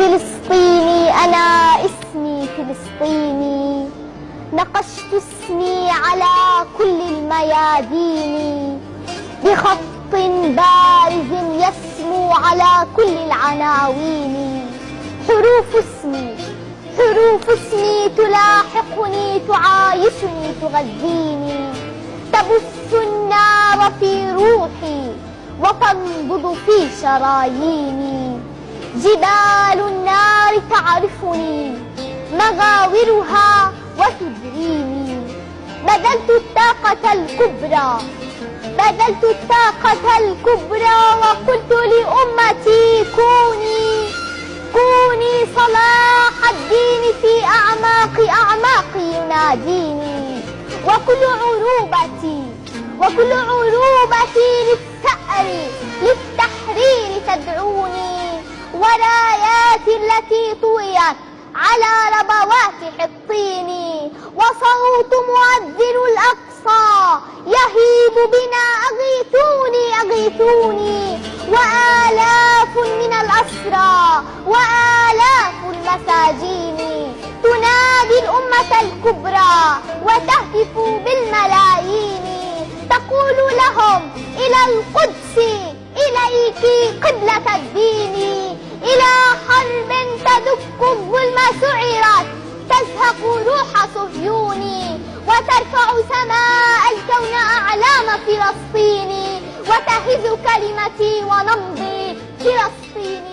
فلسطيني أنا اسمي فلسطيني، نقشت اسمي على كل الميادين بخط بارز يسمو على كل العناوين. حروف اسمي تلاحقني تعايشني تغذيني، تبث النار في روحي وتنبض في شراييني. جبال النار تعرفني مغاورها وتدريني، بذلت الطاقة الكبرى وقلت لأمتي كوني صلاح الدين في أعماق يناديني. وكل عروبتي للتحرير تدعوني، وراياتي التي طويت على ربوات حطيني، وصوت مؤذن الأقصى يهيب بنا أغيثوني، وآلاف من الأسرى وآلاف المساجين تنادي الأمة الكبرى وتهتف بالملايين، تقول لهم إلى القدس إليك قبلة الدين، إلى حرب تدك الظلم سعرت تزهق روح صهيوني، وترفع سماء الكون أعلام فلسطين، وتهز كلمتي ونمضي فلسطيني.